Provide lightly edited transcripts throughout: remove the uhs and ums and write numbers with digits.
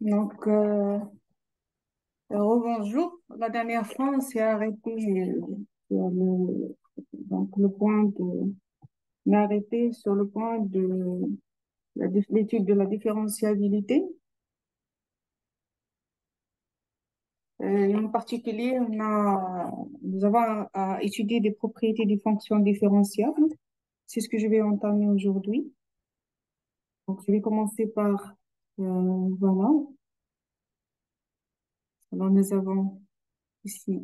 Donc, rebonjour. La dernière fois, on s'est arrêté sur le point on a arrêté sur le point de l'étude de la différenciabilité. Et en particulier, nous avons à étudier des propriétés des fonctions différentiables. C'est ce que je vais entamer aujourd'hui. Donc, je vais commencer par, voilà. Alors, nous avons ici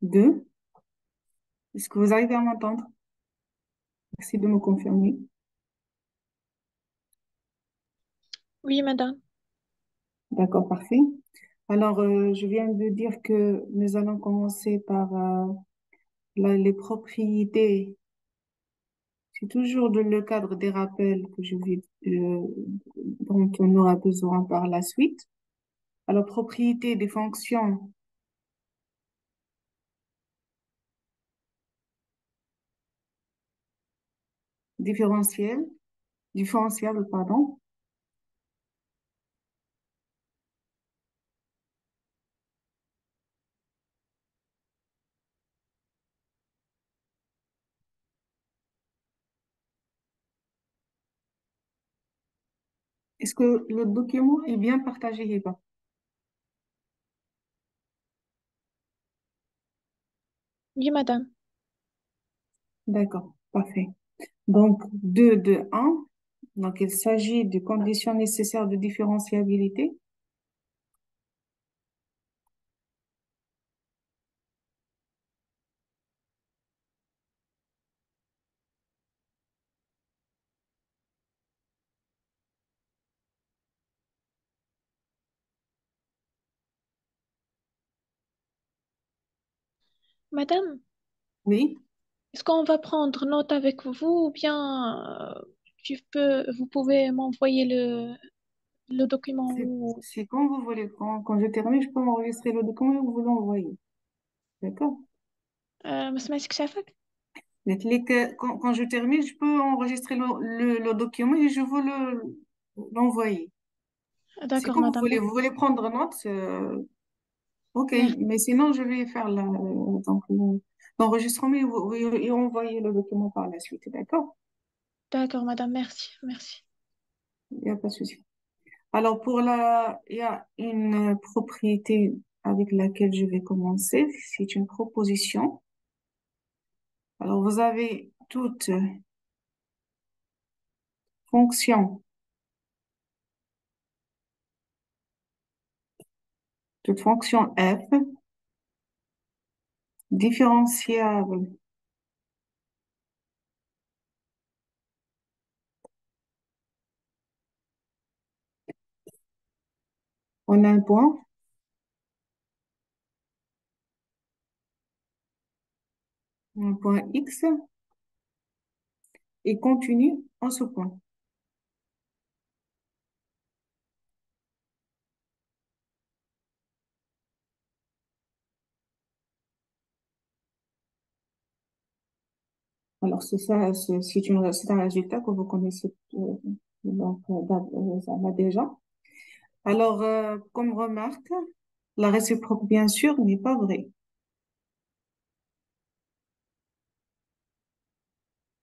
deux. Est-ce que vous arrivez à m'entendre? Merci de me confirmer. Oui, madame. D'accord, parfait. Alors, je viens de dire que nous allons commencer par les propriétés. C'est toujours le cadre des rappels dont on aura besoin par la suite. Alors, propriétés des fonctions différentielles, différenciables, pardon. Est-ce que le document est bien partagé, Eva? Oui, madame. D'accord, parfait. Donc, 2, 2, 1. Donc, il s'agit de conditions nécessaires de différenciabilité. Madame, Oui, est-ce qu'on va prendre note avec vous ou bien vous pouvez m'envoyer le document c'est ou... c'est quand vous voulez. Quand je termine, je peux enregistrer le document et vous l'envoyer. D'accord? ما سمعتك شافك؟ Quand je termine, je peux enregistrer le document et je vous l'envoyer. C'est D'accord, quand vous madame. voulez. Vous voulez prendre note, ok. Merci. Mais sinon, je vais faire l'enregistrement et envoyer le document par la suite. D'accord? D'accord, madame. Merci. Merci. Il n'y a pas de souci. Alors, il y a une propriété avec laquelle je vais commencer. C'est une proposition. Alors, vous avez fonction, toute fonction f différenciable en un point, un point x, et continue en ce point. Alors, c'est un résultat que vous connaissez ça va déjà. Alors, comme remarque, la réciproque, bien sûr, n'est pas vraie.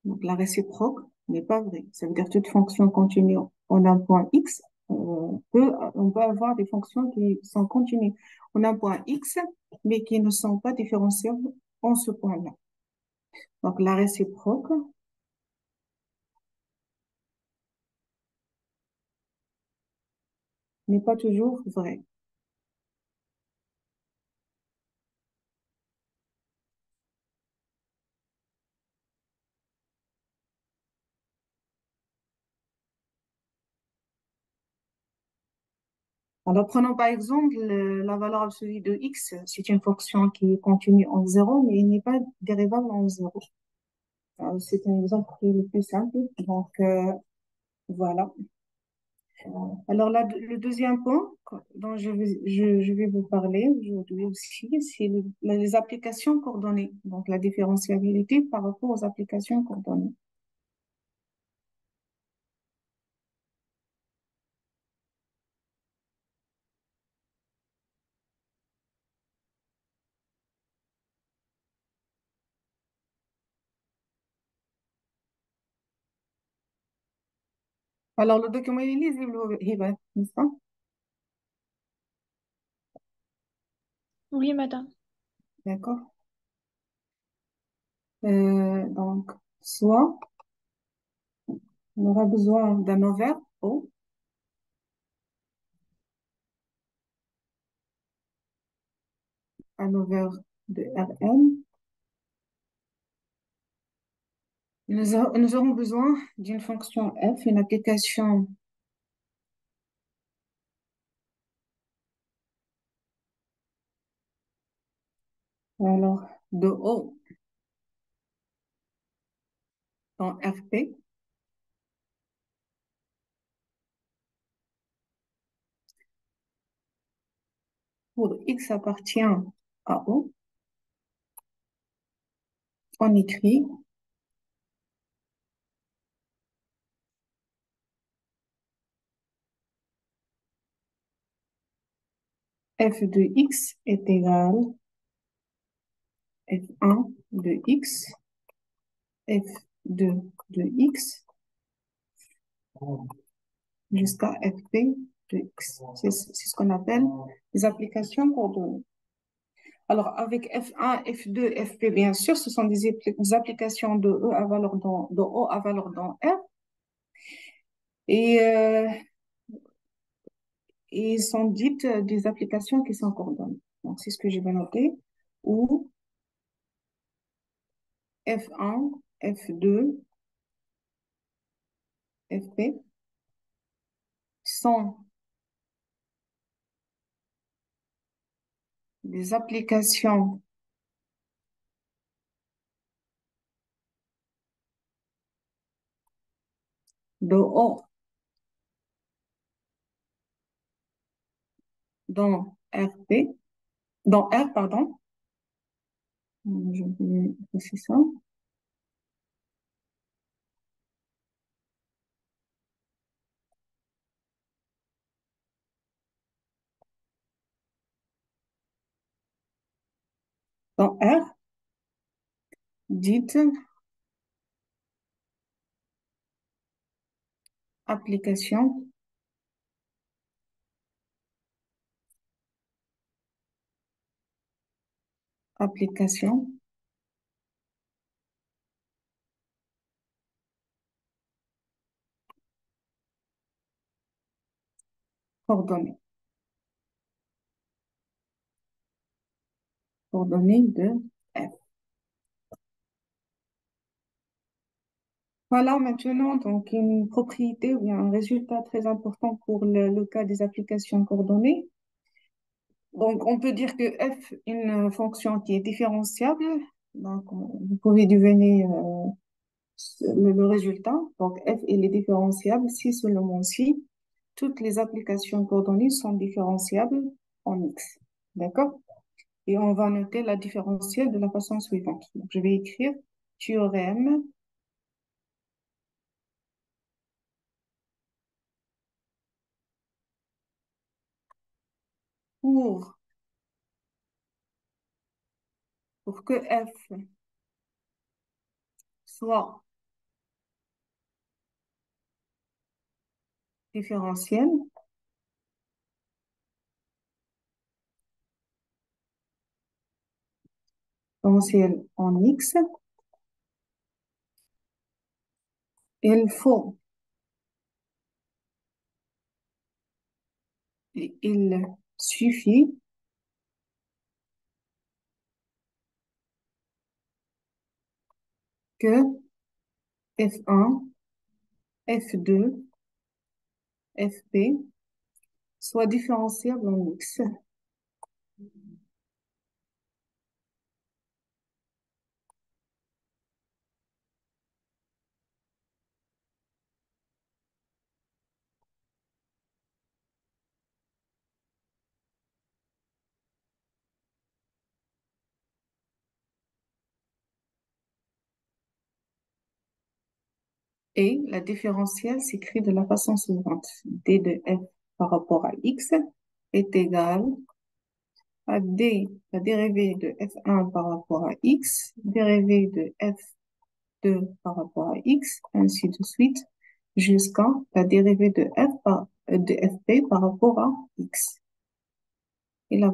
Donc, la réciproque n'est pas vraie. Ça veut dire toute fonction continue en un point x, on peut avoir des fonctions qui sont continues en un point x, mais qui ne sont pas différenciables en ce point-là. Donc, la réciproque n'est pas toujours vraie. Alors, prenons par exemple la valeur absolue de x. C'est une fonction qui est continue en zéro, mais il n'est pas dérivable en zéro. C'est un exemple qui est le plus simple. Donc, voilà. Alors là, le deuxième point dont je vais vous parler aujourd'hui aussi, c'est les applications coordonnées. Donc, la différenciabilité par rapport aux applications coordonnées. Alors, le document il est lisible, Hiba, n'est-ce pas? Oui, madame. D'accord. Donc, soit on aura besoin d'un ovaire O, un ovaire de Rn. Nous aurons besoin d'une fonction f, une application alors, de O dans Rp pour x appartient à O. On écrit f de x est égal f1 de x, f2 de x jusqu'à fp de x. C'est ce qu'on appelle les applications coordonnées. Alors, avec F1, F2, Fp, bien sûr, ce sont des applications de E à valeur de O à valeur dans R. Et, euh, et sont dites des applications qui sont coordonnées. Donc, c'est ce que je vais noter. Où F1, F2, Fp sont des applications de O dans Rp, dans R, pardon. Je vais c'est ça. Dans R, dites application, application coordonnée, coordonnée de F. Voilà maintenant donc une propriété ou bien un résultat très important pour le cas des applications coordonnées. Donc on peut dire que f est une fonction qui est différenciable. Donc vous pouvez deviner le résultat. Donc f il est différenciable si seulement si toutes les applications coordonnées sont différenciables en x. D'accord? Et on va noter la différentielle de la façon suivante. Donc je vais écrire théorème pour que f soit différentielle, différentielle en x, il faut, il suffit que f1, f2, fp soit différenciable en x. Et la différentielle s'écrit de la façon suivante. d de f par rapport à x est égal à d, la dérivée de f1 par rapport à x, dérivée de f2 par rapport à x, ainsi de suite, jusqu'à la dérivée de fp par rapport à x. Et là,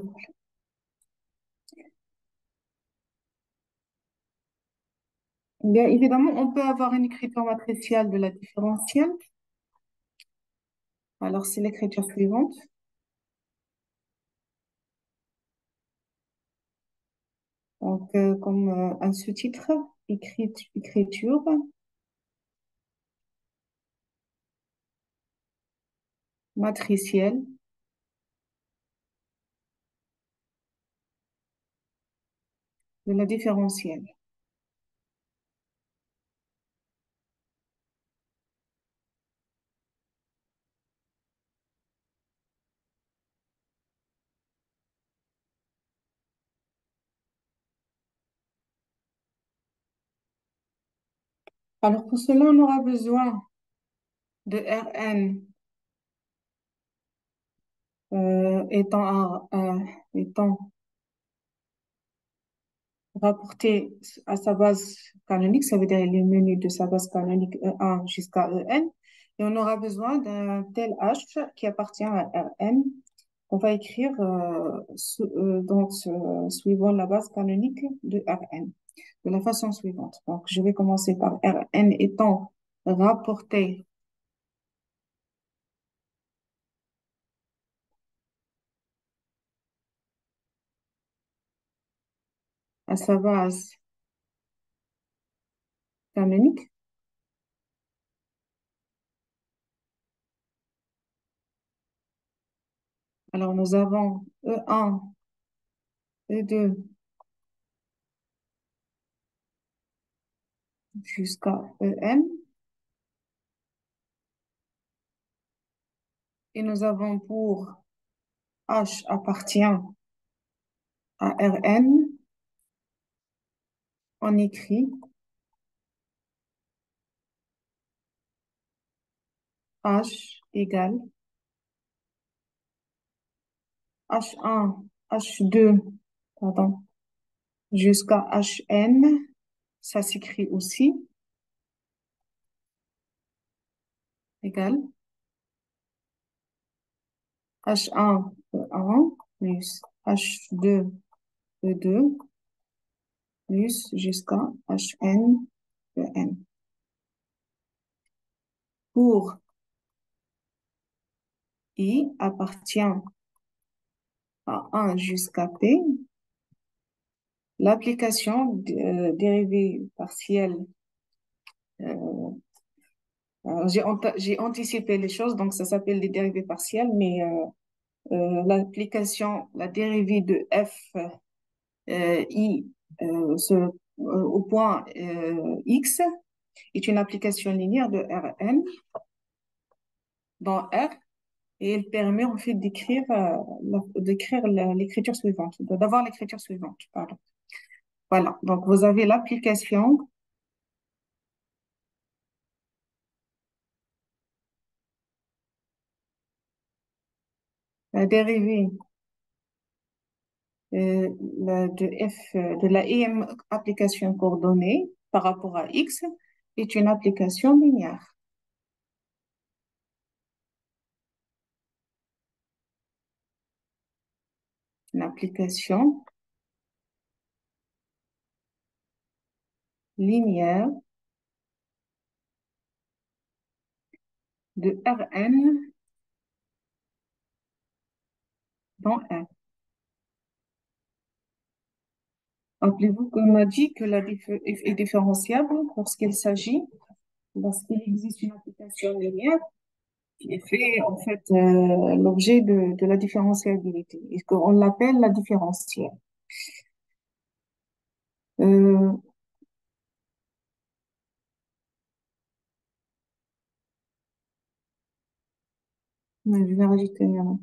bien évidemment, on peut avoir une écriture matricielle de la différentielle. Alors, c'est l'écriture suivante. Donc, comme un sous-titre, écriture matricielle de la différentielle. Alors, pour cela, on aura besoin de Rn étant rapporté à sa base canonique, ça veut dire les menus de sa base canonique E1 jusqu'à En. Et on aura besoin d'un tel H qui appartient à Rn. On va écrire suivant la base canonique de Rn, de la façon suivante. Donc, je vais commencer par Rn étant rapporté à sa base canonique. Alors, nous avons E1, E2 jusqu'à En. Et nous avons pour H appartient à Rn, on écrit H égale H1, H2, pardon, jusqu'à Hn, ça s'écrit aussi, égale H1, E1, plus H2, E2, plus jusqu'à Hn, En. Pour I appartient à 1 jusqu'à P, l'application dérivée partielle, j'ai anticipé les choses, donc ça s'appelle des dérivées partielles, mais l'application, la dérivée de f i au point x est une application linéaire de Rn dans R et elle permet en fait d'écrire l'écriture suivante, d'avoir l'écriture suivante, pardon. Voilà, donc vous avez l'application, la dérivée de f de la im application coordonnée par rapport à x est une application linéaire. Une application linéaire de Rn dans R. Rappelez-vous qu'on a dit que la f est différenciable lorsqu'il existe une application linéaire qui fait en fait l'objet de la différentiabilité et qu'on l'appelle la différentielle. Euh, je vais rajouter un.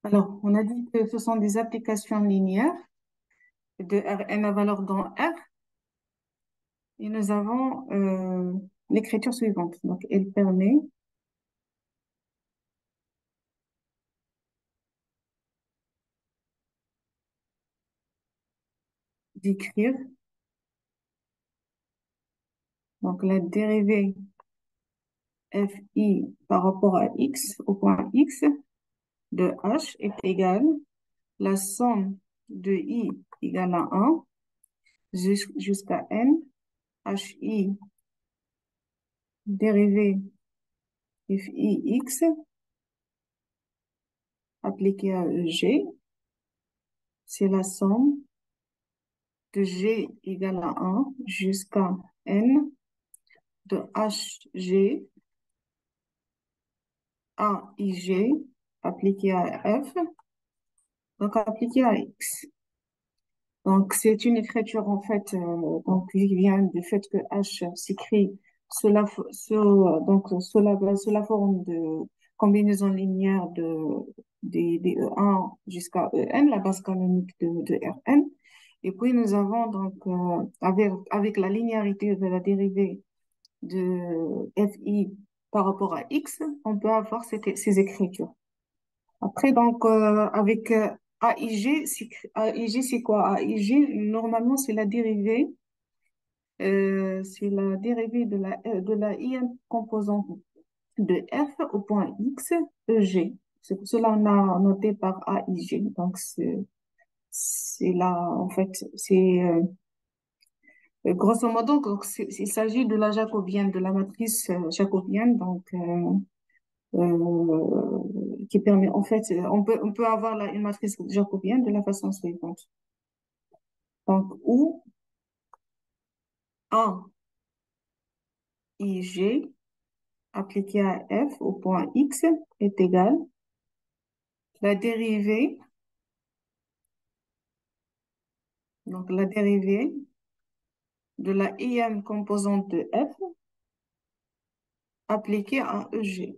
Alors, on a dit que ce sont des applications linéaires de Rn à valeur dans R et nous avons l'écriture suivante. Donc, elle permet d'écrire donc la dérivée fi par rapport à x au point x de h est égale la somme de i égale à 1 jusqu'à n hi dérivée fi x appliquée à g, c'est la somme de g égale à 1 jusqu'à n de hg aij appliqué à f, donc appliqué à x. Donc, c'est une écriture, en fait, donc, qui vient du fait que H s'écrit sous la forme de combinaison linéaire des E1 jusqu'à En, la base canonique de Rn. Et puis, nous avons donc, avec la linéarité de la dérivée de Fi par rapport à X, on peut avoir ces écritures. Après, donc, avec AIG, c'est quoi? AIG, normalement, c'est la dérivée de la IM composante de F au point X, EG. C'est pour cela qu'on a noté par AIG. Donc, c'est là, en fait, c'est grosso modo, donc, il s'agit de la jacobienne, de la matrice jacobienne. Donc, qui permet, en fait, on peut avoir une matrice jacobienne de la façon suivante. Donc, où AIG appliqué à f au point x est égal la dérivée, donc la dérivée de la ième composante de f appliquée à EG.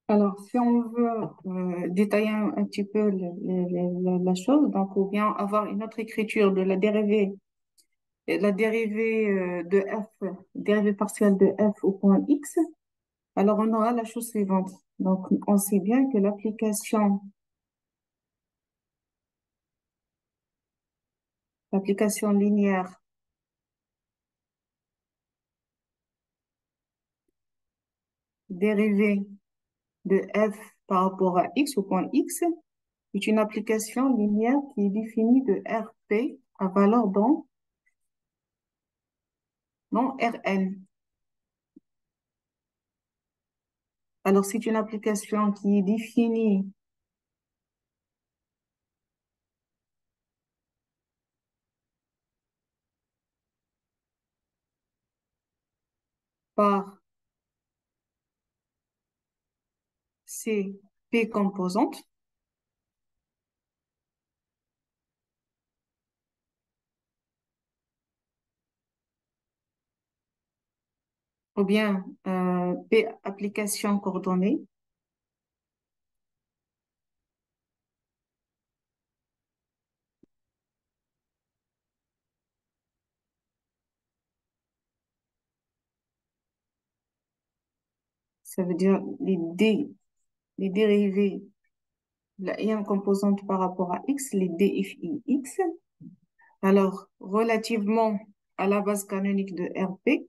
Alors, si on veut détailler un petit peu la chose, donc, ou bien avoir une autre écriture de la dérivée de f, dérivée partielle de f au point x, alors on aura la chose suivante. Donc, on sait bien que l'application linéaire dérivée de f par rapport à x au point x est une application linéaire qui est définie de Rp à valeur dans Rn. Alors, c'est une application qui est définie par ces P composantes, ou bien P application coordonnée, ça veut dire les dérivés de la ième composante par rapport à x, les dfi x. Alors, relativement à la base canonique de Rp,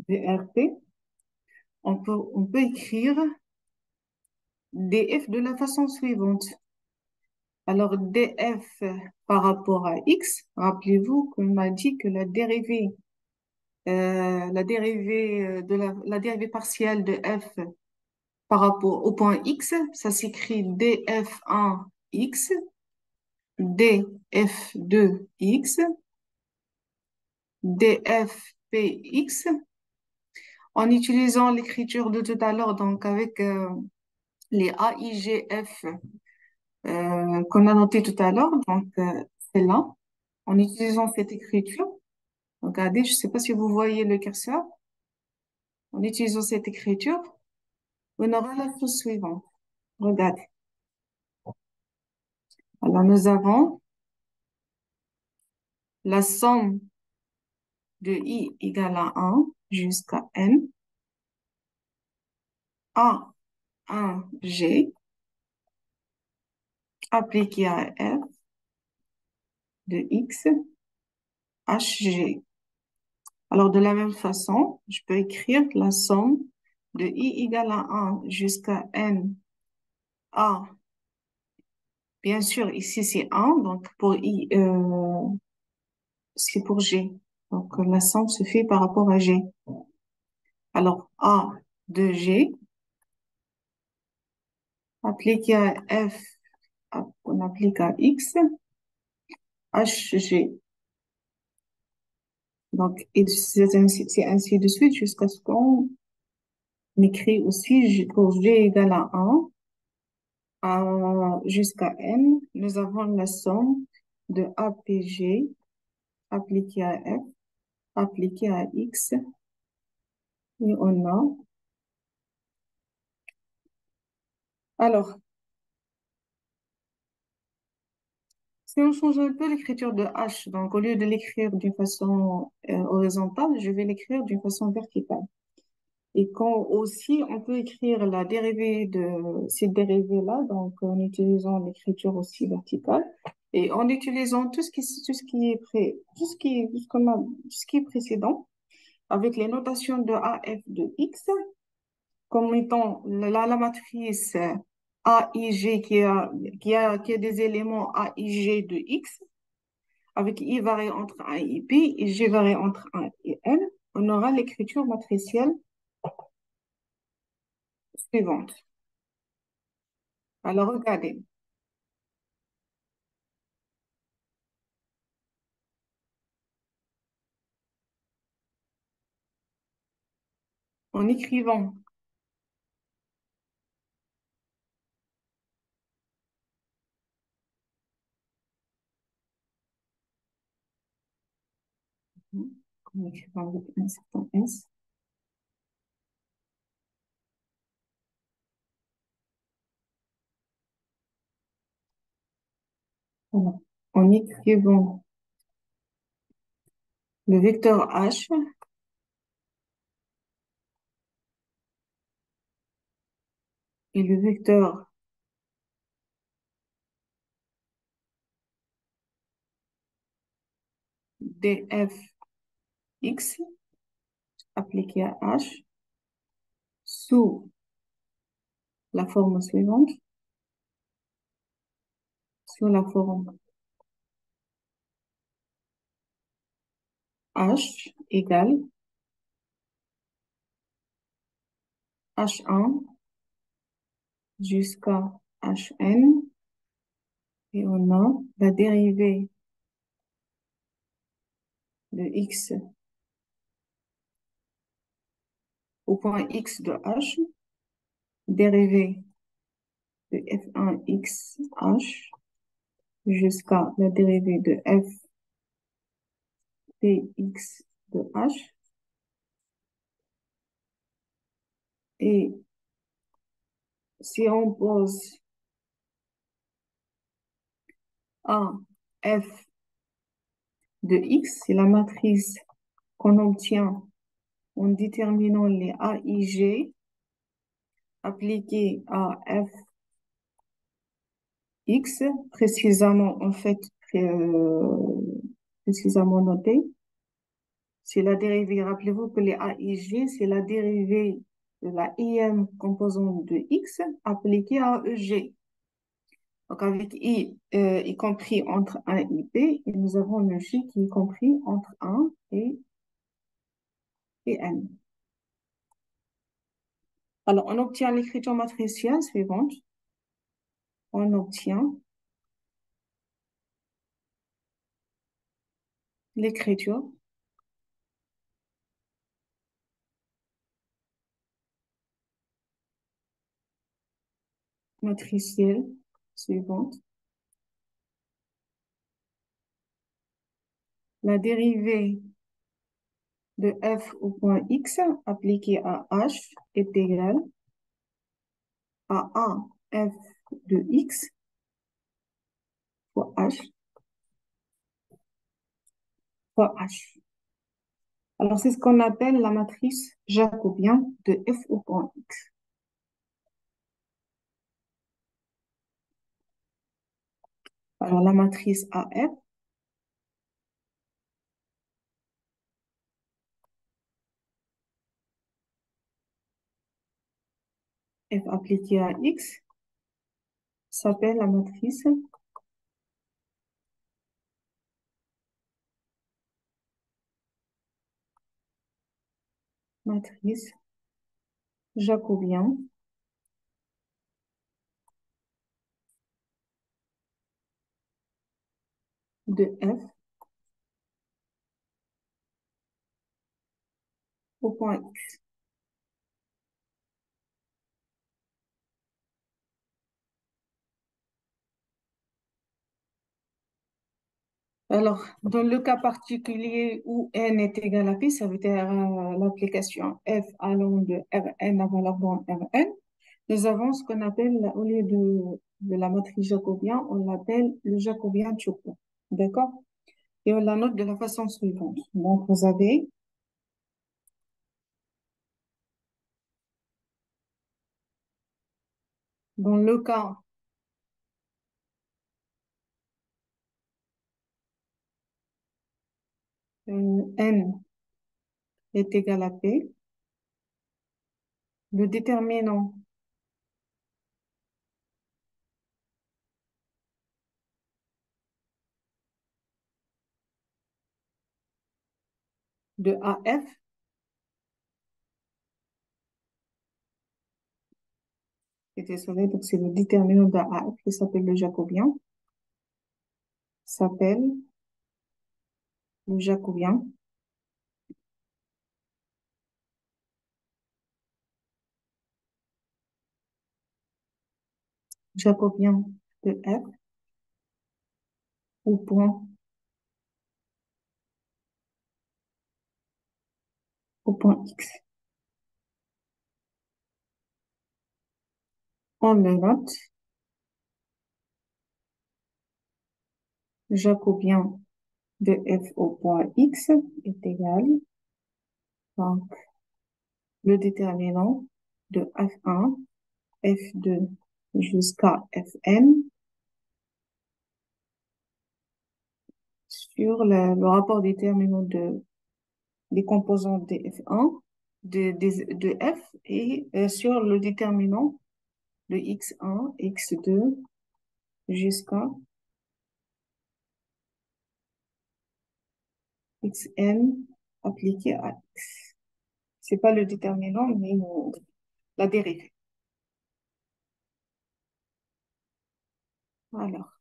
de Rp, on peut écrire df de la façon suivante. Alors, df par rapport à x, rappelez-vous qu'on a dit que la dérivée la dérivée la dérivée partielle de f par rapport au point x, ça s'écrit df1x, df2x, dfpx, en utilisant l'écriture de tout à l'heure, donc avec les AIGF qu'on a noté tout à l'heure, donc c'est là, en utilisant cette écriture. Regardez, je ne sais pas si vous voyez le curseur. En utilisant cette écriture, on aura la chose suivante. Regardez. Alors, nous avons la somme de i égale à 1 jusqu'à n, A1G, appliqué à f de x, hg. Alors, de la même façon, je peux écrire la somme de i égale à 1 jusqu'à n, a. Bien sûr, ici, c'est 1, donc pour i, c'est pour g. Donc, la somme se fait par rapport à g. Alors, a de g, appliqué à f, on applique à x, hg. Donc, et c'est ainsi de suite jusqu'à ce qu'on écrit aussi pour g égale à 1 jusqu'à n. Nous avons la somme de apg appliqué à f, appliqué à x, et on a. Alors, si on change un peu l'écriture de h, donc au lieu de l'écrire d'une façon horizontale, je vais l'écrire d'une façon verticale. Et quand aussi, on peut écrire la dérivée de cette dérivée-là, donc en utilisant l'écriture aussi verticale et en utilisant tout ce qui est tout ce qui est précédent avec les notations de AF de X comme étant la matrice AIG qui a des éléments AIG de X avec I varié entre 1 et P et G varié entre 1 et N. On aura l'écriture matricielle suivante. Alors, regardez. En écrivant, en écrivant avec un certain S, voilà. En écrivant le vecteur H et le vecteur dfx appliqué à H sous la forme suivante, sous la forme H égale H1 jusqu'à Hn et on a la dérivée de x au point x de H, dérivée de f1xh jusqu'à la dérivée de ftx de h et si on pose A f de x, c'est la matrice qu'on obtient en déterminant les AIG appliqués à fx, précisément en fait précisément noté. C'est la dérivée, rappelez-vous que les AIG, c'est la dérivée de la IM composante de x appliquée à EG. Donc, avec I y compris entre 1 et P, et nous avons le J qui est compris entre 1 et et n. Alors, on obtient l'écriture matricielle suivante. On obtient l'écriture matricielle suivante. La dérivée de f au point x appliquée à h est égale à a f de x fois h fois h. Alors, c'est ce qu'on appelle la matrice jacobienne de f au point x. Alors, la matrice AF, f appliquée à x, s'appelle la matrice jacobienne de f au point x. Alors, dans le cas particulier où n est égal à p, ça veut dire l'application f allant de Rn à valeur borne Rn, nous avons ce qu'on appelle, au lieu de la matrice jacobienne, on l'appelle le jacobien Tchopo. D'accord? Et on la note de la façon suivante. Donc, vous avez, dans le cas n est égal à p, le déterminant de AF, et désolé, donc c'est le déterminant de AF qui s'appelle le jacobien, s'appelle le jacobien de F au point X. On le note, jacobien de F au point X est égal, donc, le déterminant de F1, F2 jusqu'à Fn sur le rapport déterminant des composants de F1, de F et sur le déterminant de X1, X2 jusqu'à Xn appliqué à X. C'est pas le déterminant, mais la dérivée. Alors,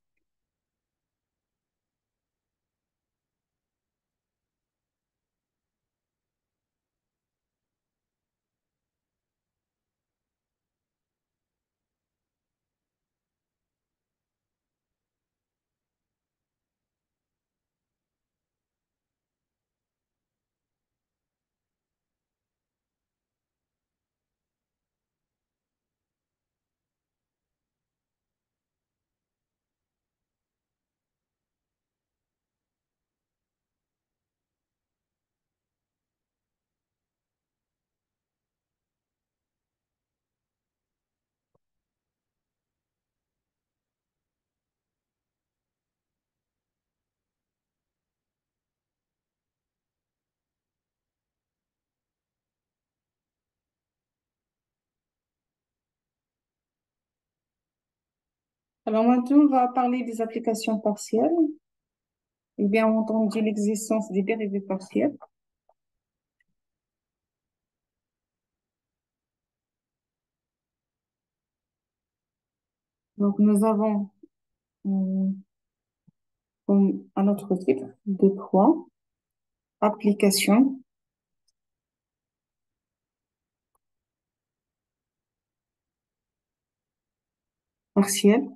alors maintenant, on va parler des applications partielles, et bien entendu l'existence des dérivées partielles. Donc, nous avons comme un autre titre de 3, application partielle,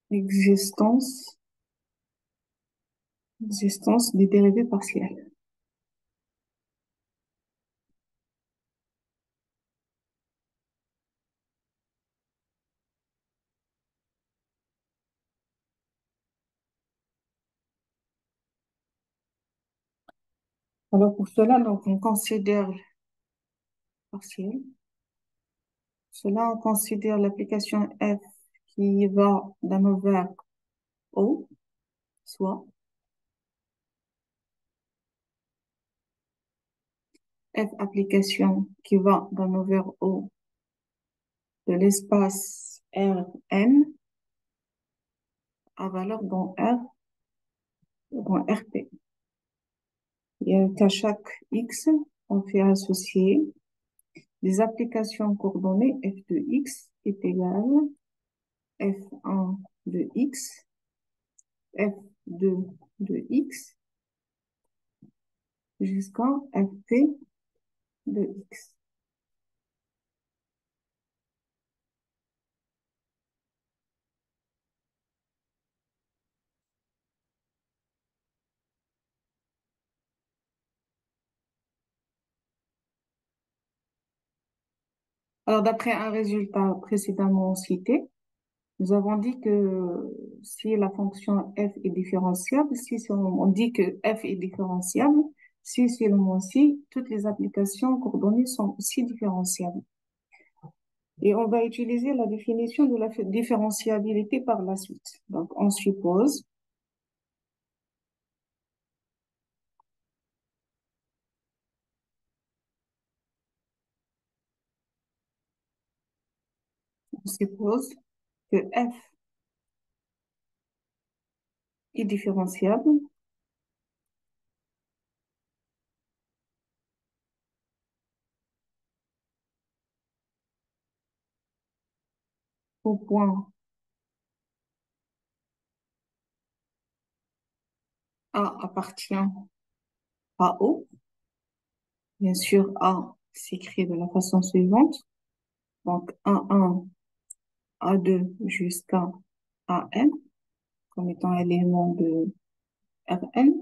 existence, existence des dérivés partiels. Alors, pour cela, donc, on considère partiel. Cela, on considère l'application f qui va d'un vers O, soit f application qui va d'un vers O de l'espace Rn à valeur dans R, dans Rp. Et qu'à chaque X, on fait associer des applications coordonnées f de X est égal f1 de X, f2 de X jusqu'à fp de X. Alors, d'après un résultat précédemment cité, nous avons dit que si la fonction f est différenciable, si on dit que f est différenciable, si seulement si toutes les applications coordonnées sont aussi différenciables. Et on va utiliser la définition de la différenciabilité par la suite. Donc, on suppose que f est différenciable au point A appartient à O. Bien sûr, A s'écrit de la façon suivante. Donc, A1, A2 jusqu'à AN comme étant élément de Rn.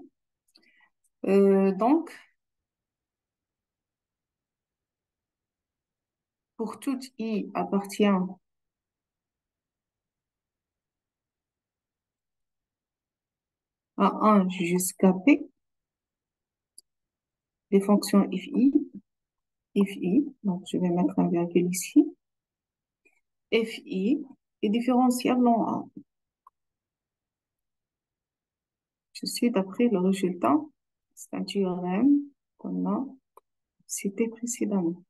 Donc, pour toute I appartient à 1 jusqu'à P, des fonctions if I, donc je vais mettre un virgule ici, fi est différenciable en A. Ceci d'après le résultat, c'est un théorème qu'on a cité précédemment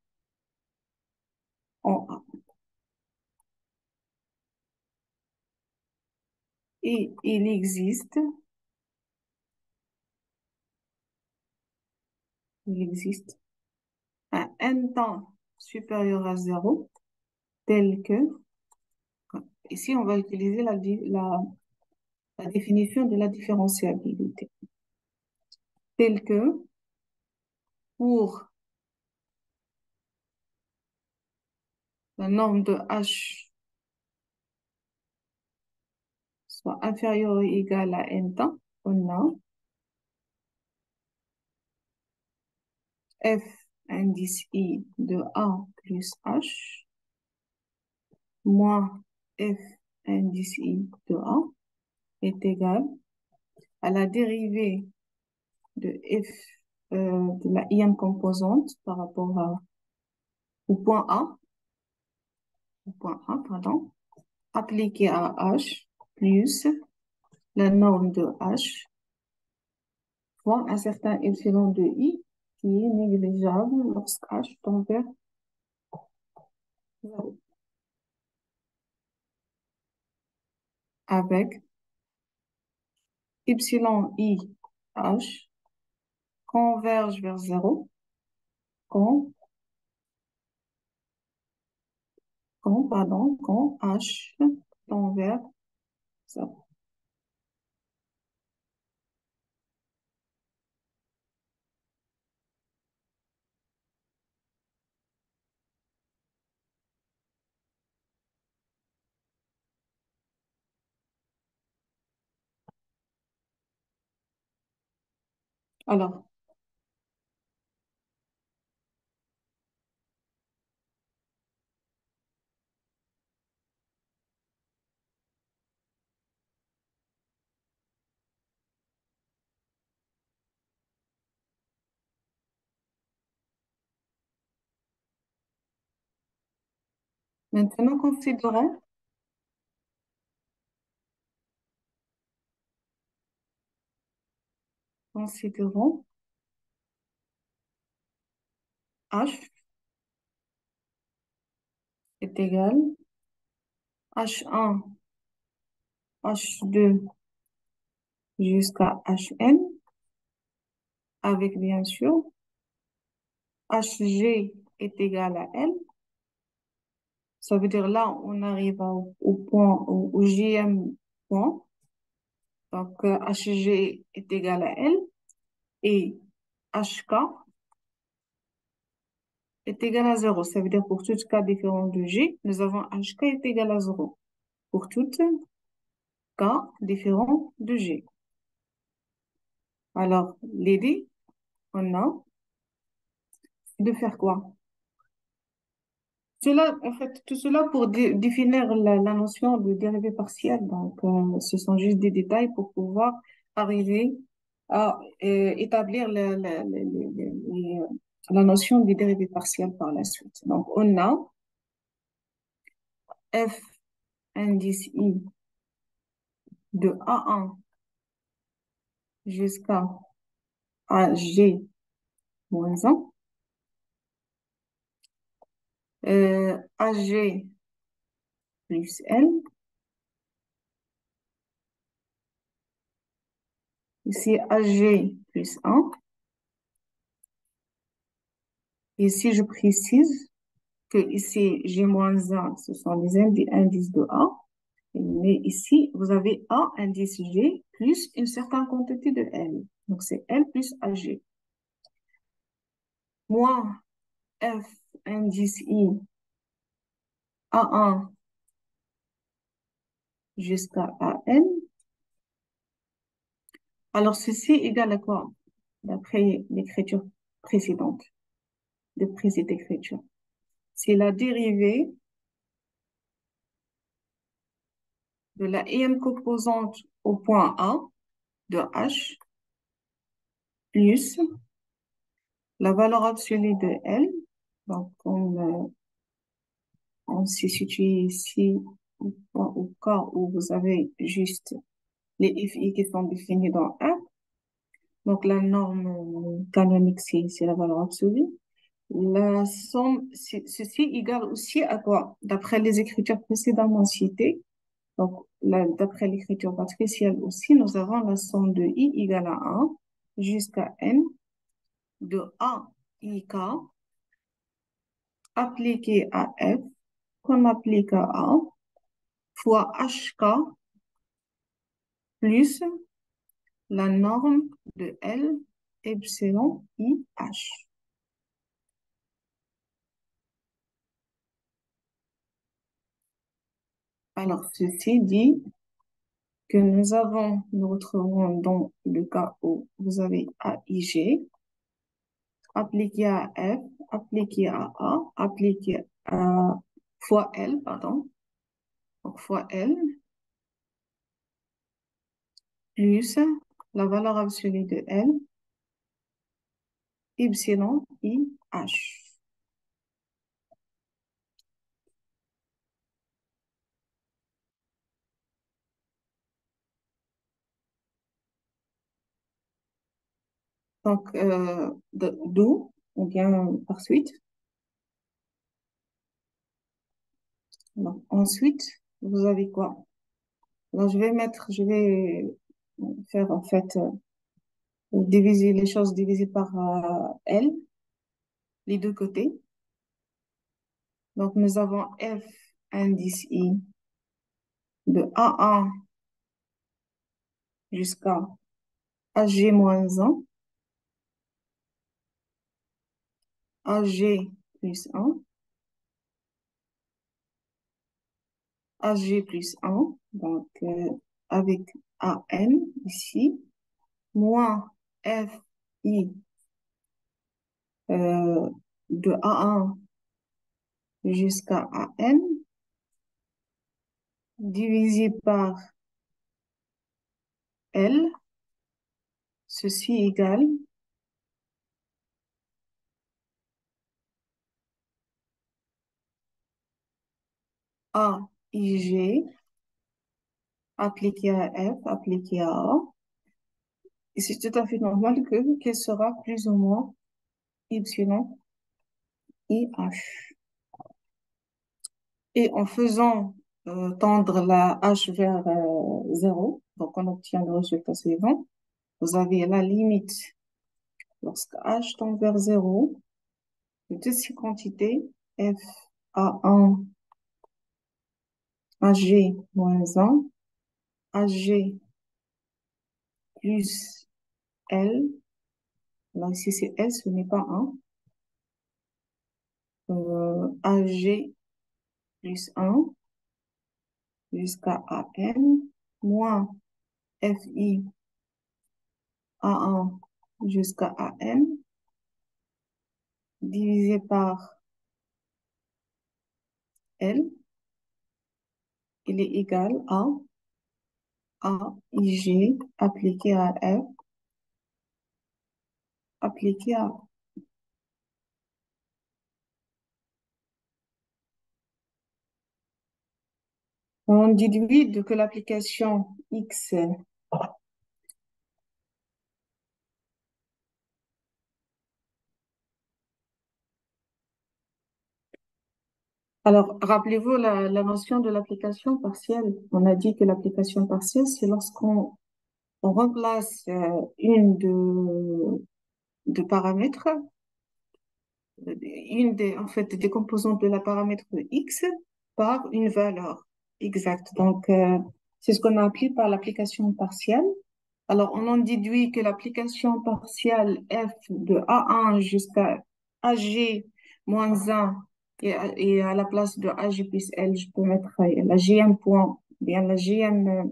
en A. Et il existe un n temps supérieur à 0 tel que, ici on va utiliser la définition de la différenciabilité, tel que pour la norme de h soit inférieure ou égale à n temps, on a f indice i de a plus h moins f indice i de a est égal à la dérivée de f de la ième composante par rapport au point A, pardon, appliqué à h plus la norme de h fois un certain epsilon de i qui est négligeable lorsque h tend vers 0. Avec epsilon i H converge vers zéro, quand, quand H tend vers zéro. Alors, maintenant, considérons H est égal H1, H2 jusqu'à Hn, avec bien sûr Hg est égal à L. Ça veut dire là, on arrive au point, au GM point. Donc, Hg est égal à L et Hk est égal à zéro. Ça veut dire pour tout cas différent de G, nous avons Hk est égal à zéro. Pour tout cas différent de G. Alors, l'idée, on a de faire quoi? Cela, en fait, tout cela pour définir la notion de dérivée partielle. Donc, ce sont juste des détails pour pouvoir arriver à établir la notion des dérivées partielles par la suite. Donc, on a f indice i de A1 jusqu'à AG moins 1. AG plus L. Ici, AG plus 1. Ici, je précise que ici, G-1, ce sont les indices de A. Mais ici, vous avez A indice G plus une certaine quantité de L. Donc, c'est L plus AG. Moins F indice I A1 jusqu'à AN. Alors, ceci est égal à quoi? D'après l'écriture précédente, d'après cette écriture. C'est la dérivée de la IM composante au point A de H plus la valeur absolue de L. Donc, on se situe ici au cas où vous avez juste les FI qui sont définis dans R. Donc, la norme canonique, c'est la valeur absolue. La somme, ceci égale aussi à quoi? D'après les écritures précédemment citées, donc d'après l'écriture patricielle aussi, nous avons la somme de I égale à 1 jusqu'à N de A I K appliqué à F qu'on applique à A fois HK plus la norme de L epsilon IH. Alors, ceci dit que nous retrouvons dans le cas où vous avez AIG appliqué à F, appliqué à A, appliqué à fois L, pardon, donc fois L, plus la valeur absolue de L, epsilon IH. Donc, d'où, ou bien par suite. Donc, ensuite, vous avez quoi? Alors, je vais faire en fait diviser les choses divisées par L, les deux côtés. Donc, nous avons F indice I de A1 jusqu'à AG-1, AG plus 1, AG plus 1, donc avec AN ici, moins FI euh, de A1 jusqu'à AN, divisé par L, ceci égale AIG appliqué à F, appliqué à A. Et c'est tout à fait normal qu'elle sera plus ou moins Y, I, H. Et en faisant tendre la H vers 0, donc on obtient le résultat suivant. Vous avez la limite lorsque H tend vers 0 de toutes ces quantités, F A1, AG moins 1, AG plus L. Là, ici, c'est L, ce n'est pas 1. AG plus 1 jusqu'à AN, moins FI A1 jusqu'à AN, divisé par L, il est égal à AIG appliqué à F, appliqué à... On déduit que l'application X. Alors, rappelez-vous la notion de l'application partielle. On a dit que l'application partielle, c'est lorsqu'on remplace de paramètres, en fait, des composantes de la paramètre X par une valeur exacte. Donc, c'est ce qu'on a appelé par l'application partielle. Alors, on en déduit que l'application partielle f de A1 jusqu'à AG moins 1 et à la place de AG plus L, je peux mettre la GM point, bien la GM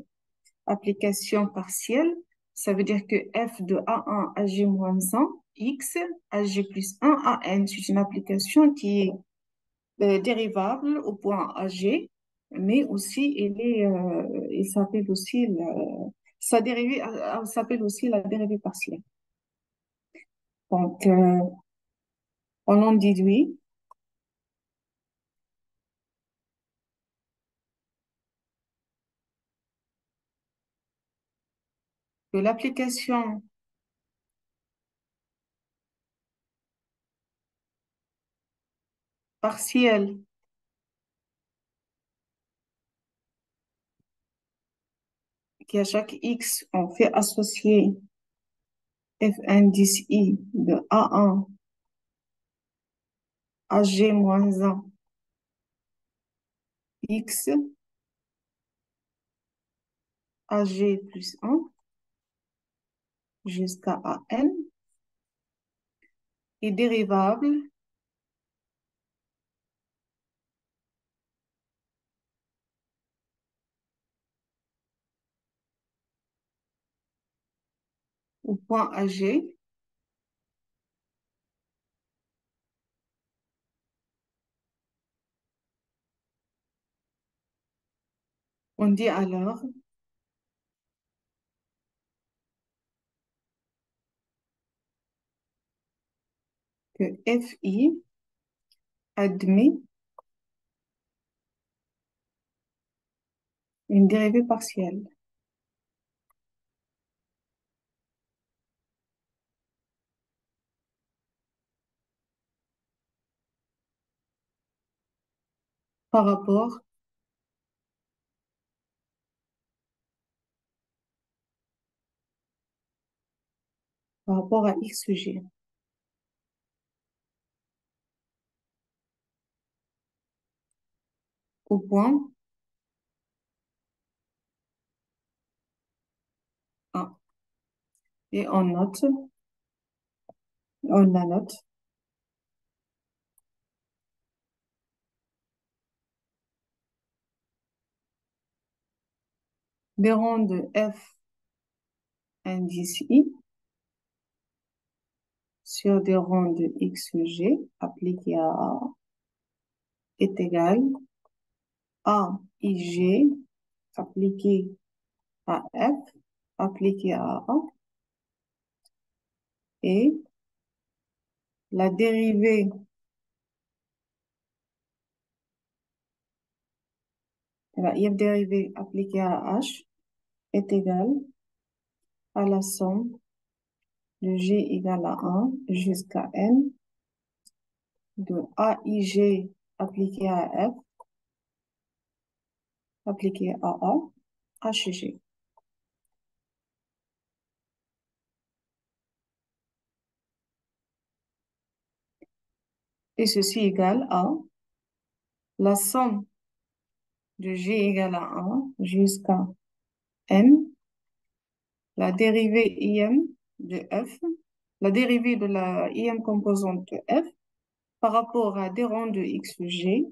application partielle. Ça veut dire que f de A1 AG moins 1, X, AG plus 1, AN, c'est une application qui est dérivable au point AG, mais aussi il s'appelle aussi sa dérivée s'appelle aussi la dérivée partielle. Donc, on en déduit que l'application partielle qui à chaque X, on fait associer f indice I de A1 à G moins 1 X à G plus 1 jusqu'à AN est dérivable au point AG on dit alors que FI admet une dérivée partielle par rapport par rapport à x sous g. Au point 1. Et on la note des rangs de f indice i sur des rangs de x sous g appliqués à A est égal à ij appliqué à f appliqué à A et la dérivée la if dérivée appliquée à h est égale à la somme de g égale à 1 jusqu'à n de aij appliqué à f appliqué à A hg. Et ceci égale à la somme de g égale à 1 jusqu'à n, la dérivée im de f, la dérivée de la im composante de f par rapport à des rangs de x g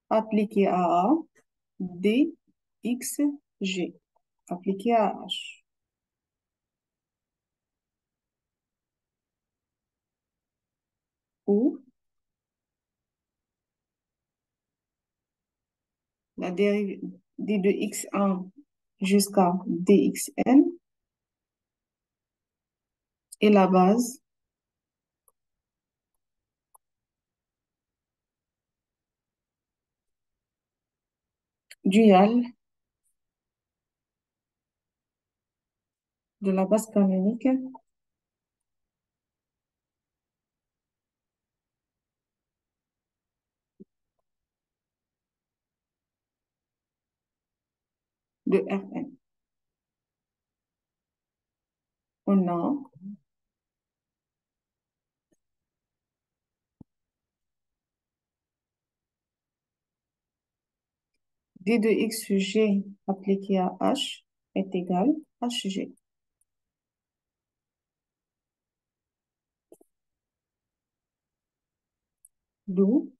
appliqué à A dxg appliqué à h. Ou la dérivée de x1 jusqu'à dxn est la base duale de la base canonique de Rn. On a d de x sur g appliqué à h est égal à hg. D'où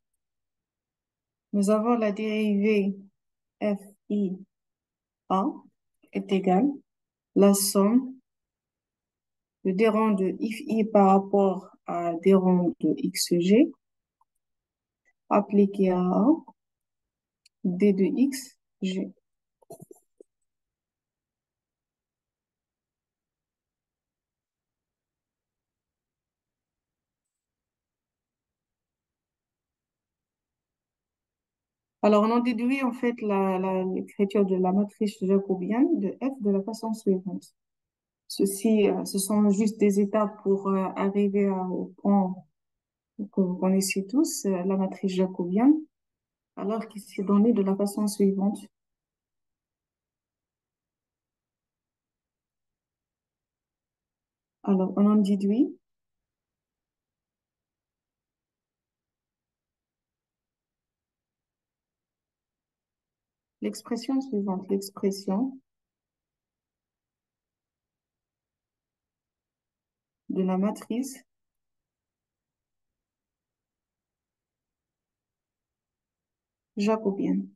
nous avons la dérivée fi a est égale la somme de des rangs de if i par rapport à des rangs de xg appliqué à a d de x g. Alors, on en déduit en fait l'écriture de la matrice jacobienne de f de la façon suivante. Ceci, ce sont juste des étapes pour arriver au point que vous connaissez tous, la matrice jacobienne, alors qu'il s'est donné de la façon suivante. Alors, on en déduit l'expression suivante, l'expression de la matrice jacobienne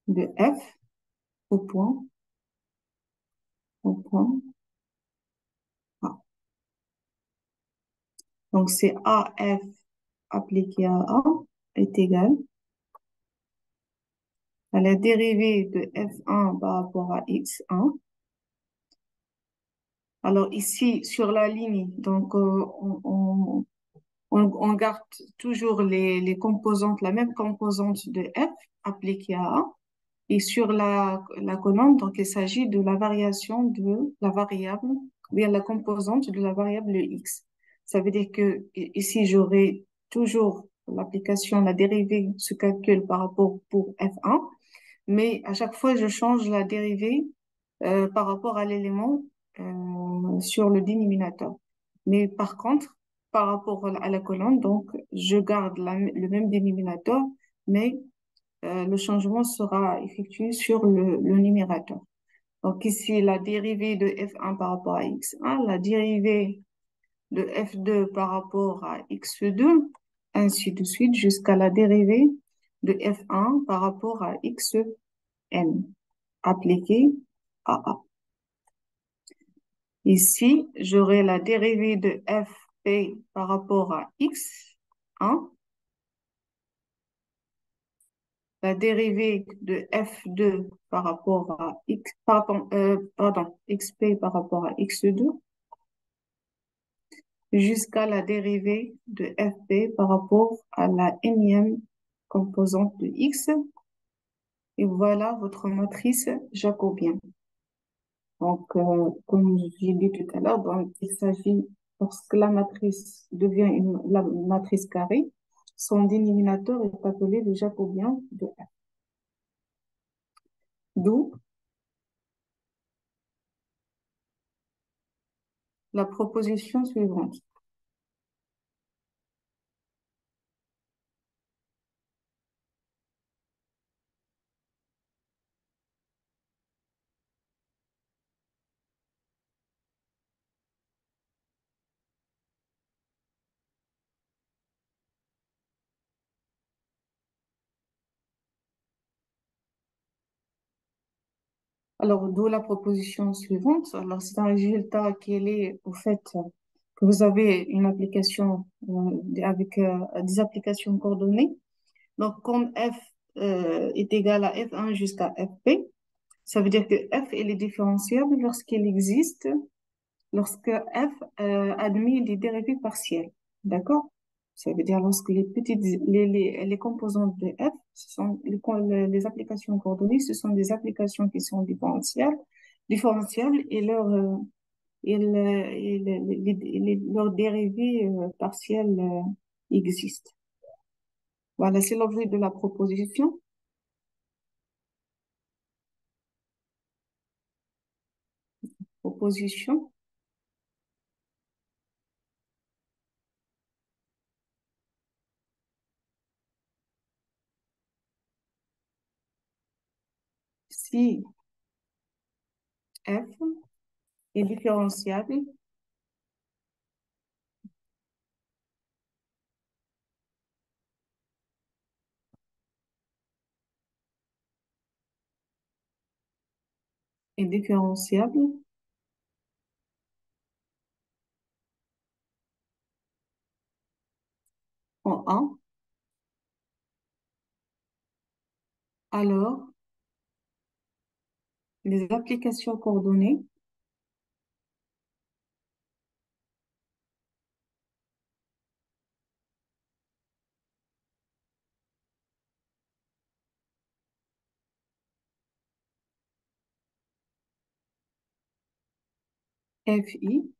de f au point, au point A. Donc, c'est AF appliqué à A est égal à la dérivée de f1 par rapport à x1. Alors ici, sur la ligne, donc on garde toujours les composantes, la même composante de f appliquée à A. Et sur la colonne, donc il s'agit de la variation de la variable, ou bien la composante de la variable x. Ça veut dire que ici, j'aurai toujours l'application, la dérivée se calcule par rapport pour f1. mais à chaque fois, je change la dérivée par rapport à l'élément sur le dénominateur. Mais par contre, par rapport à la colonne, donc, je garde le même dénominateur, mais le changement sera effectué sur le numérateur. Donc ici, la dérivée de f1 par rapport à x1, la dérivée de f2 par rapport à x2, ainsi de suite, jusqu'à la dérivée de f1 par rapport à xn, appliquée à a. Ici, j'aurai la dérivée de fp par rapport à x1, la dérivée de f2 par rapport à xp par rapport à x2, jusqu'à la dérivée de fp par rapport à la nème composante de x. Et voilà votre matrice jacobienne. Donc, comme j'ai dit tout à l'heure, donc, il s'agit, lorsque la matrice devient la matrice carrée, son dénominateur est appelé le jacobien de F. D'où la proposition suivante. Alors, d'où la proposition suivante. Alors, c'est un résultat qui est au fait que vous avez une application avec des applications coordonnées. Donc, comme f est égal à f1 jusqu'à fp, ça veut dire que f elle est différenciable lorsqu'elle existe, lorsque f admet des dérivées partielles. D'accord? Ça veut dire lorsque les composantes de f, ce sont les applications coordonnées, ce sont des applications qui sont différentiables et leurs dérivées partielles existent. Voilà, c'est l'objet de la proposition. Proposition si f est différenciable est différenciable en A, alors les applications coordonnées FI,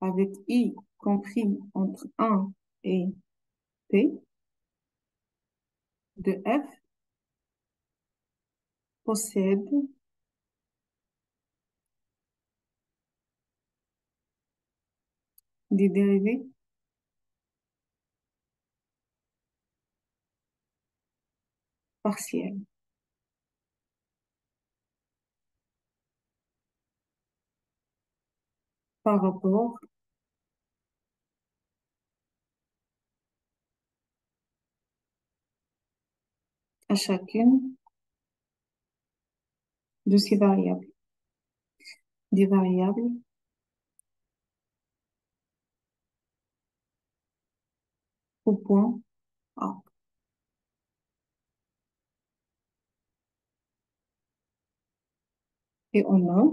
avec I compris entre 1 et P, de F possède des dérivés partiels par rapport à chacune de ces variables. Des variables au point A. Et on a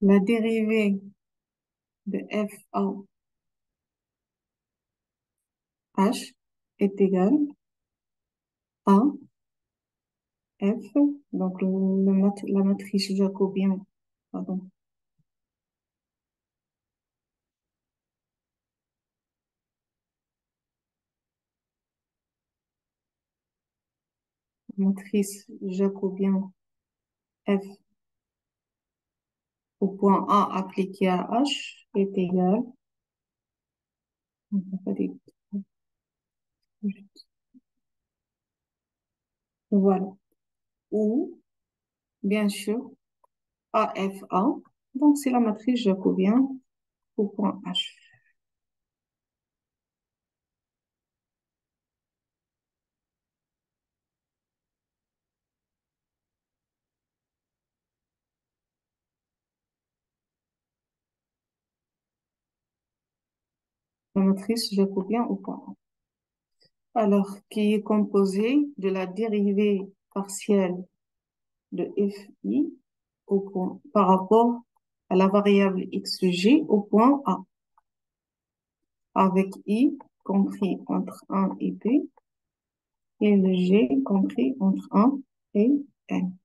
la dérivée de FA H est égale à F, donc la matrice jacobienne, pardon, matrice jacobienne F au point A appliqué à H est égal, on va pas dire- voilà, ou, bien sûr, AFA, donc c'est la matrice jacobienne au point H. La matrice jacobienne au point A. Alors, qui est composée de la dérivée partielle de FI au point, par rapport à la variable xg au point A, avec I compris entre 1 et B et le G compris entre 1 et N.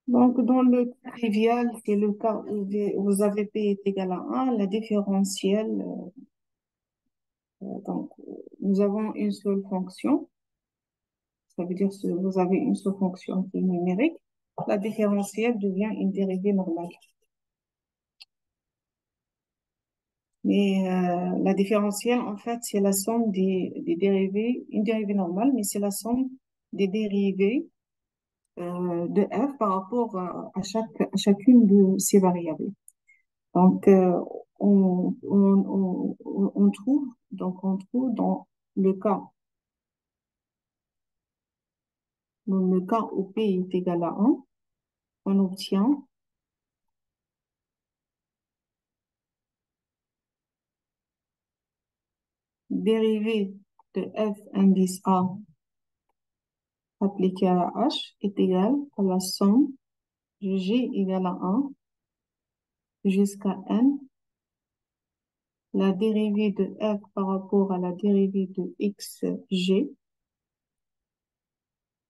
Donc, dans le cas trivial, c'est le cas où vous avez P est égal à 1, la différentielle, nous avons une seule fonction, ça veut dire que vous avez une seule fonction qui est numérique, la différentielle devient une dérivée normale. Mais la différentielle, en fait, c'est la somme des dérivés, une dérivée normale, mais c'est la somme des dérivés de f par rapport à chacune de ces variables. Donc, on trouve le cas, dans le cas où p est égal à 1, on obtient dérivée de f indice a appliqué à h est égal à la somme de g égale à 1 jusqu'à n, la dérivée de f par rapport à la dérivée de xg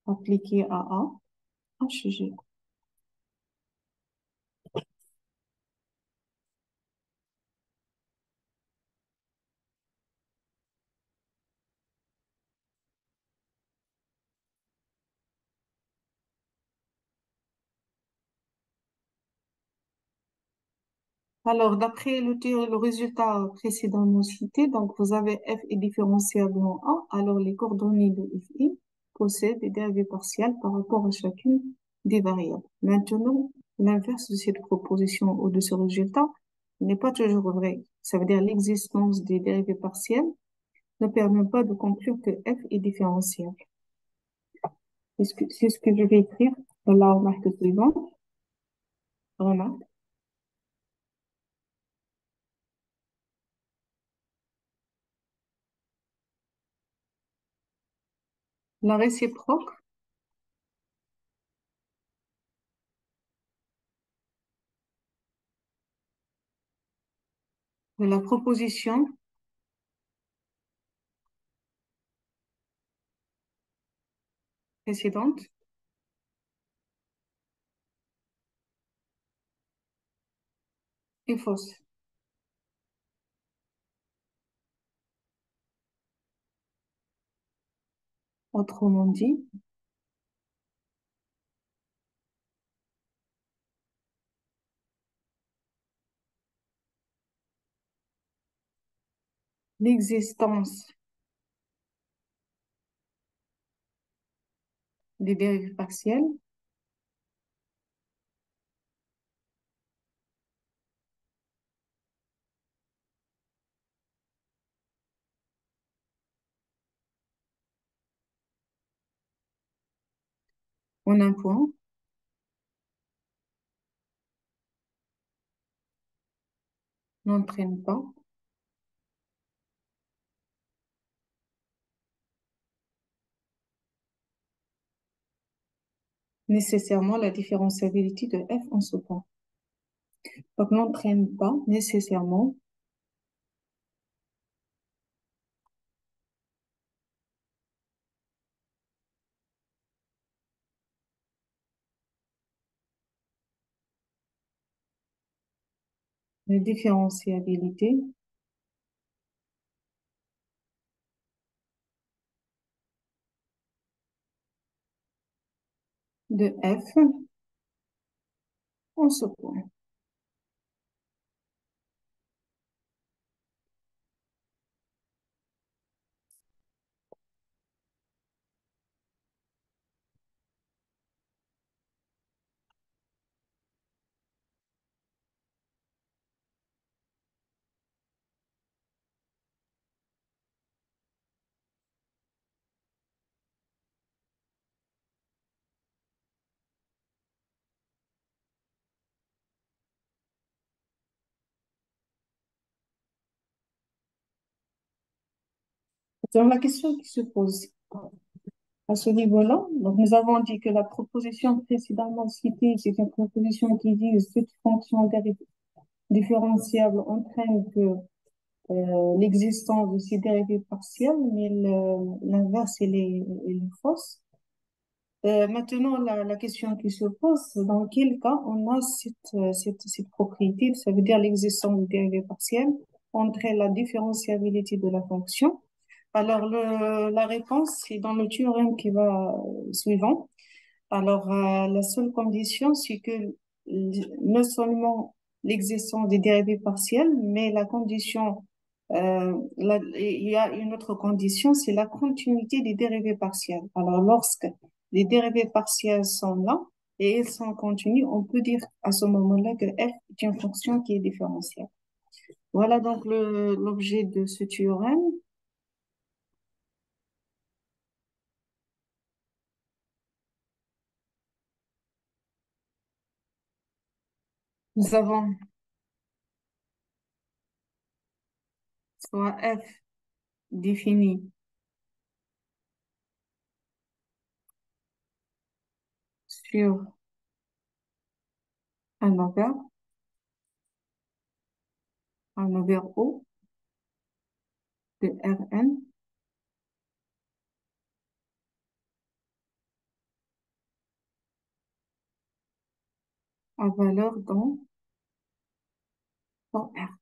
appliquée à a, hg. Alors, d'après le résultat précédemment cité, donc vous avez f est différenciable en A, alors les coordonnées de fi possèdent des dérivées partielles par rapport à chacune des variables. Maintenant, l'inverse de cette proposition ou de ce résultat n'est pas toujours vrai. Ça veut dire l'existence des dérivées partielles ne permet pas de conclure que f est différenciable. C'est ce que je vais écrire dans la remarque suivante. Remarque. La réciproque de la proposition précédente est fausse. Autrement dit, l'existence des dérivées partielles en un point n'entraîne pas nécessairement la différenciabilité de f en ce point. Donc, n'entraîne pas nécessairement la différenciabilité de f en ce point. C'est la question qui se pose à ce niveau-là. Donc, nous avons dit que la proposition précédemment citée, c'est une proposition qui dit que toute fonction différenciable entraîne que l'existence de ces dérivés partiels, mais l'inverse, elle est fausse. Maintenant, la question qui se pose, dans quel cas on a cette propriété, ça veut dire l'existence du dérivé partiel entre la différenciabilité de la fonction. Alors, la réponse, c'est dans le théorème qui va suivant. Alors, la seule condition, c'est que non seulement l'existence des dérivés partiels, mais la condition, il y a une autre condition, c'est la continuité des dérivés partiels. Alors, lorsque les dérivés partiels sont là et ils sont continus, on peut dire à ce moment-là que f est une fonction qui est différentielle. Voilà donc l'objet de ce théorème. Nous avons soit f défini sur un over O de Rn à valeur dans R.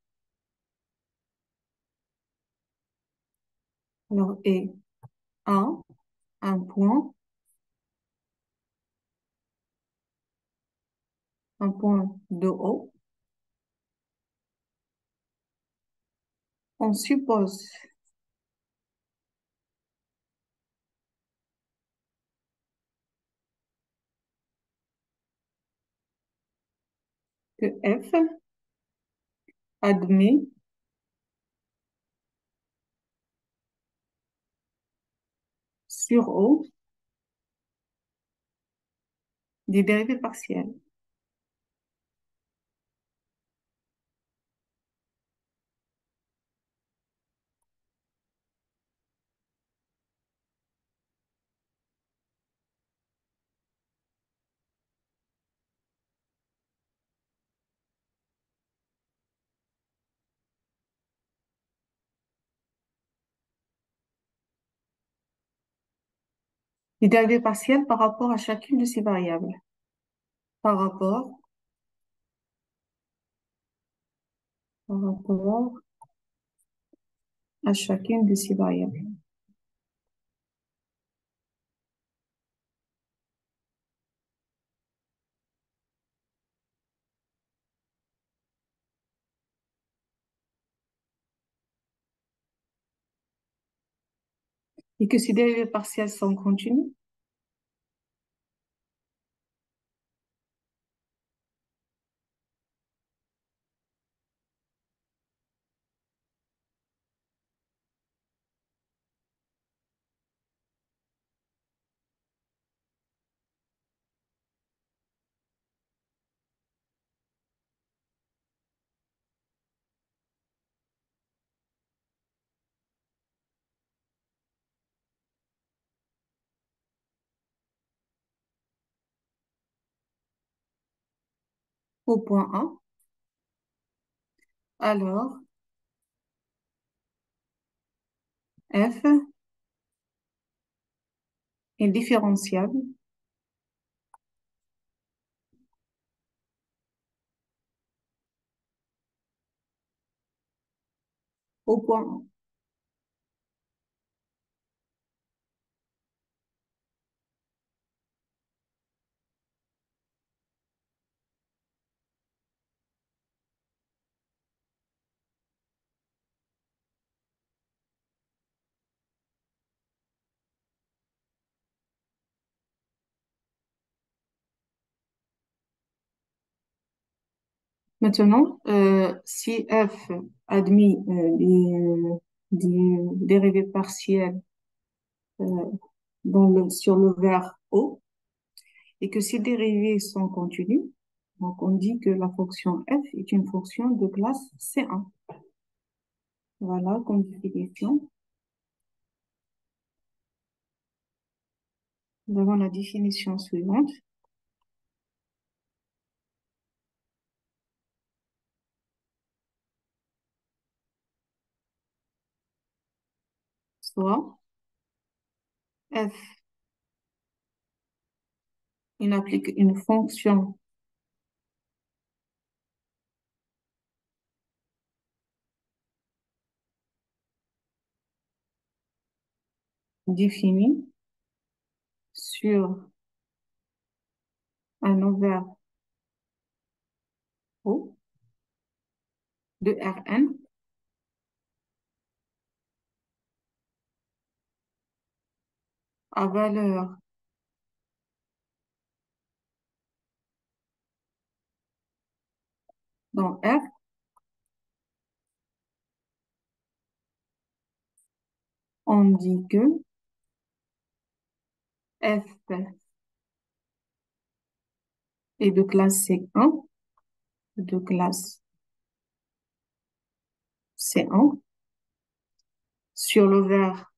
Alors, et A, un point de O. On suppose que F admet sur O des dérivés partiels. Des dérivés partiels par rapport à chacune de ces variables. Par rapport, par rapport à chacune de ces variables. Et que ces dérivés partiels sont continus. Au point A, alors F est différenciable au point A. Maintenant, si f admet des dérivés partiels sur le vers O et que ces dérivés sont continus, donc on dit que la fonction f est une fonction de classe C1. Voilà comme définition. Nous avons la définition suivante, soit f applique une fonction définie sur un ouvert O de Rn à valeur dans R, on dit que f est de classe C1, de classe C1 sur l'ouvert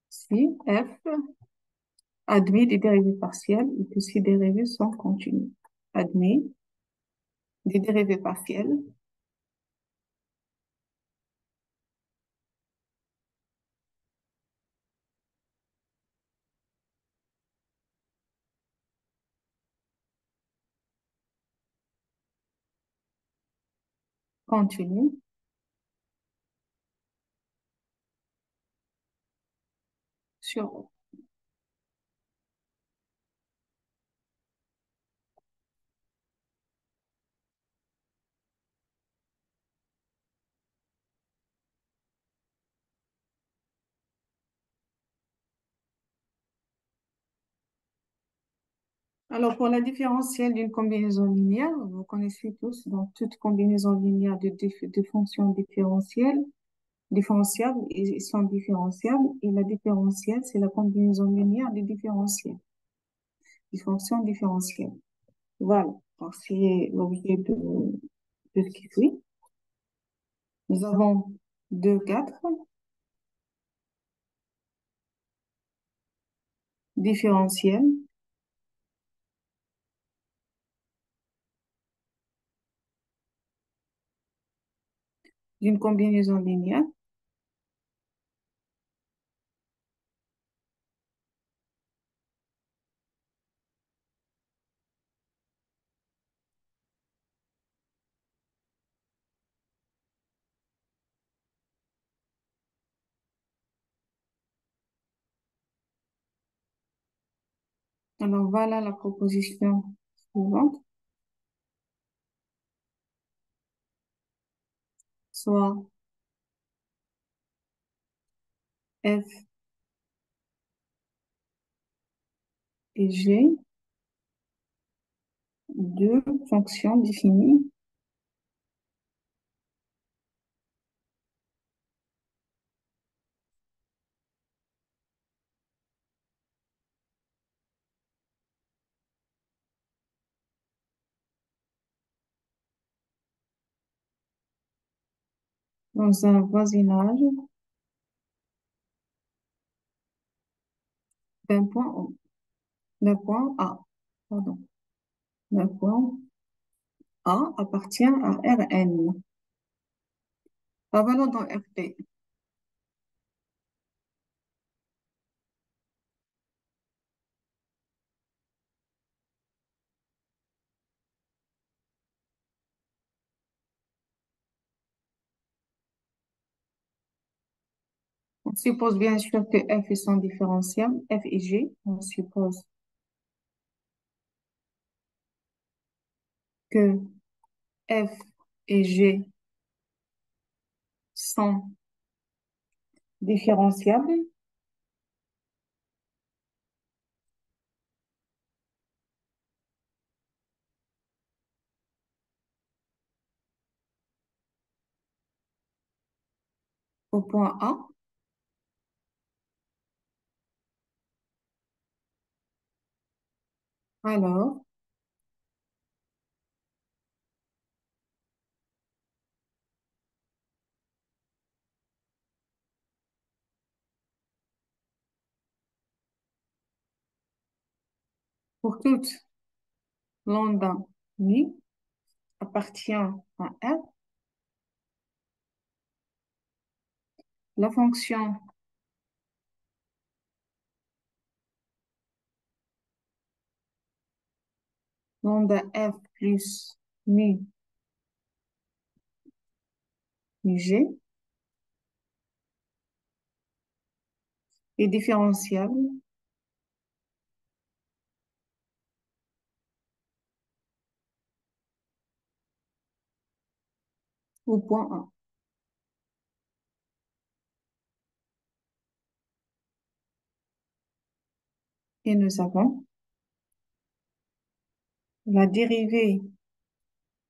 si f admet des dérivés partiels et que ces dérivés sont continus. Admet des dérivés partiels continus sur O. Alors, pour la différentielle d'une combinaison linéaire, vous connaissez tous, dans toute combinaison linéaire de fonctions différenciables, ils sont différenciables, et la différentielle, c'est la combinaison linéaire des fonctions différentielles. Voilà, donc c'est l'objet de ce qui suit. Nous avons 2, 4 différentielles d'une combinaison linéaire. Alors, voilà la proposition suivante, soit f et g, deux fonctions définies dans un voisinage d'un point O, d'un point A, pardon, d'un point A appartient à Rn. Revenons dans Rp. On suppose bien sûr que f est son différentiel, f et g. On suppose que f et g sont différenciables au point A. Alors, pour toute lambda mi appartient à R, la fonction lambda F plus mu, mu G est différenciable au point A. Et nous avons la dérivée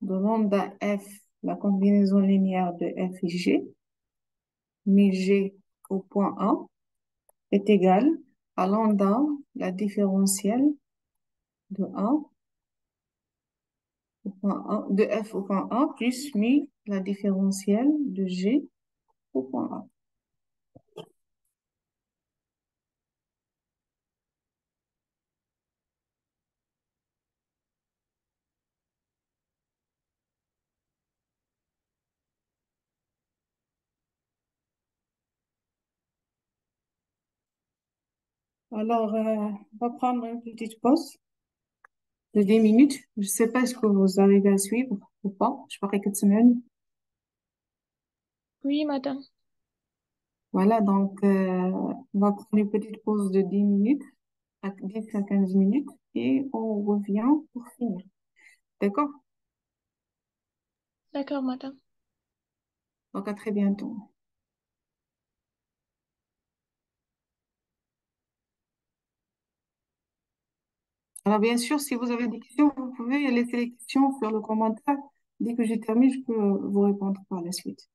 de lambda F, la combinaison linéaire de F et G, mi G au point A, est égale à lambda, la différentielle de A au point A, de F au point A, plus mi, la différentielle de G au point A. Alors, on va prendre une petite pause de 10 minutes. Je ne sais pas est-ce que vous arrivez à suivre ou pas. Je parie que semaine. Oui, madame. Voilà, donc on va prendre une petite pause de 10 minutes, à 10 à 15 minutes, et on revient pour finir. D'accord? D'accord, madame. Donc à très bientôt. Alors bien sûr, si vous avez des questions, vous pouvez laisser les questions sur le commentaire. Dès que j'ai terminé, je peux vous répondre par la suite.